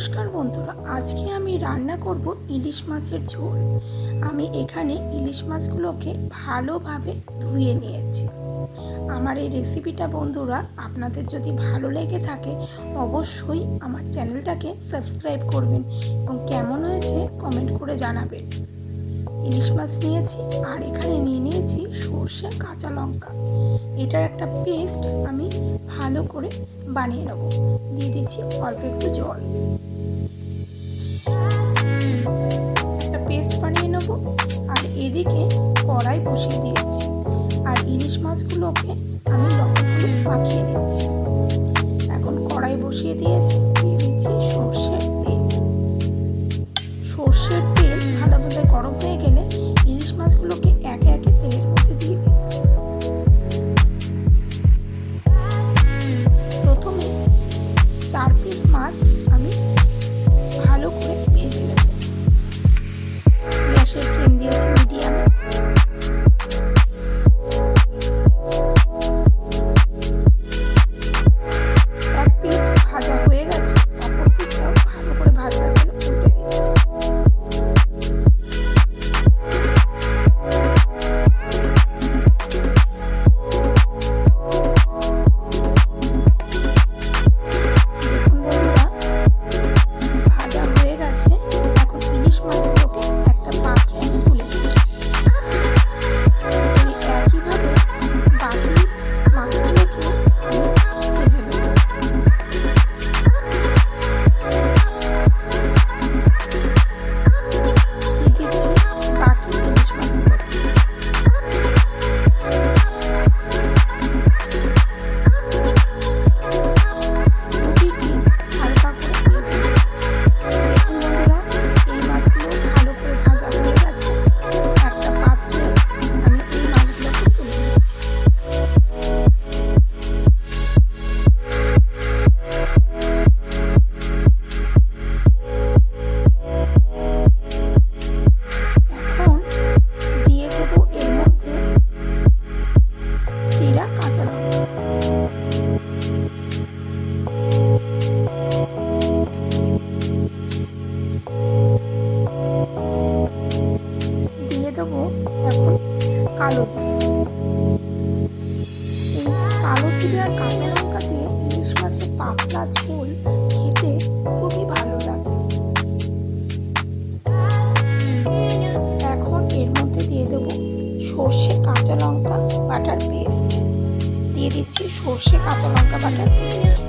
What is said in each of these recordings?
নমস্কার বন্ধুরা, আজকে আমি রান্না করব ইলিশ মাছের ঝোল। আমি এখানে ইলিশ মাছগুলোকে ভালোভাবে ধুয়ে নিয়েছি। আমার এই রেসিপিটা বন্ধুরা আপনাদের যদি ভালো লেগে থাকে অবশ্যই আমার চ্যানেলটাকে সাবস্ক্রাইব করবেন এবং কেমন হয়েছে কমেন্ট করে জানাবেন। ইলিশ মাছ নিয়েছি আর এখানে নিয়ে নিয়েছি সর্ষে, কাঁচা লঙ্কা। এটার একটা পেস্ট আমি ভালো করে বানিয়ে নেব। দিয়ে দিচ্ছি অল্প একটু জল, একটা পেস্ট বানিয়ে নেব। আর এদিকে কড়াই বসিয়ে দিয়েছি আর ইলিশ মাছগুলোকে আমি লবণ হলুদ মাখিয়ে নিচ্ছি। এখন কড়াই বসিয়ে দিয়েছি, দিয়ে দিচ্ছি সর্ষের তেল। সর্ষের তেল ভালোভাবে গরম হয়ে গেলে ইলিশ মাছগুলোকে একে একে তেলের মধ্যে দিয়ে দিচ্ছি। প্রথমে 4 পিস মাছ আমি ভালো করে ভেজে নেব। গ্যাসের ফ্লেম দিয়েছি মিডিয়ামে। এক পিঠ ভাজা হয়ে গেছে, অপর পিঠটাও ভালো করে ভাজার জন্য উল্টে দিচ্ছি। এখন কালো জিরে। এই কালো জিরে আর কাঁচা লঙ্কা দিয়ে ইলিশ মাছের পাতলা ঝোল খেতে খুবই ভালো লাগে। এখন এর মধ্যে দিয়ে দেব সর্ষে, কাঁচা লঙ্কা বাটার পেস্ট। দিয়ে দিচ্ছি সর্ষে, কাঁচা লঙ্কা বাটার পেস্ট।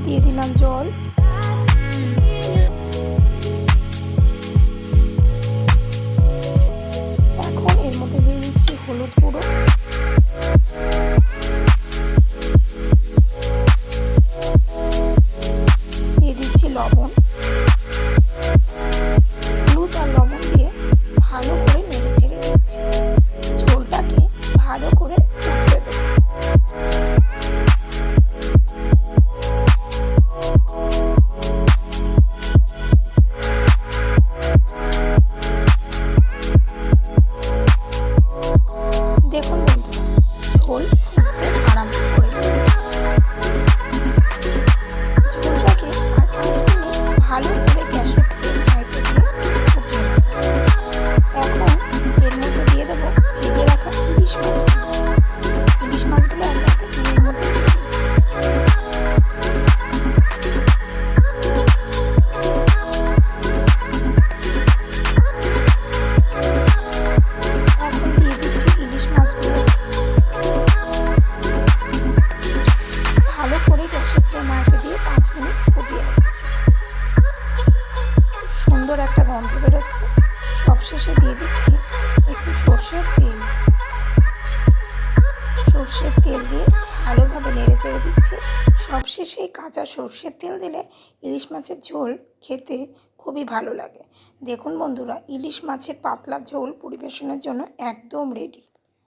দিয়ে দিলাম জল। হলুদ গুঁড়ো, দিয়ে দিচ্ছি লবণ। হলুদ আর লবণ দিয়ে ভালো করে নেড়ে চেড়ে দিচ্ছি। ঝোলটাকে ভালো করে ফুটতে দেব। দেখুন বন্ধুরা, ঝোল ফুটতে আরম্ভ করে দিয়েছে। ঝোলটাকে আর 5 মিনিট ভালো করে গ্যাসের ফ্লেম হাইতে দিয়ে ফুটিয়ে নেব। এখন এর মধ্যে দিয়ে দেবো ভেজে রাখা ইলিশ মাছগুলো। ইলিশ মাছগুলো একে একে তেলের মধ্যে দিয়ে সুন্দর একটা গন্ধ বেরোচ্ছে। সবশেষে দিয়ে দিচ্ছি একটু সর্ষের তেল। সর্ষের তেল দিয়ে ভালোভাবে নেড়ে চেড়ে দিচ্ছি। সবশেষে কাঁচা সর্ষের তেল দিলে ইলিশ মাছের ঝোল খেতে খুবই ভালো লাগে। দেখুন বন্ধুরা, ইলিশ মাছের পাতলা ঝোল পরিবেশনের জন্য একদম রেডি।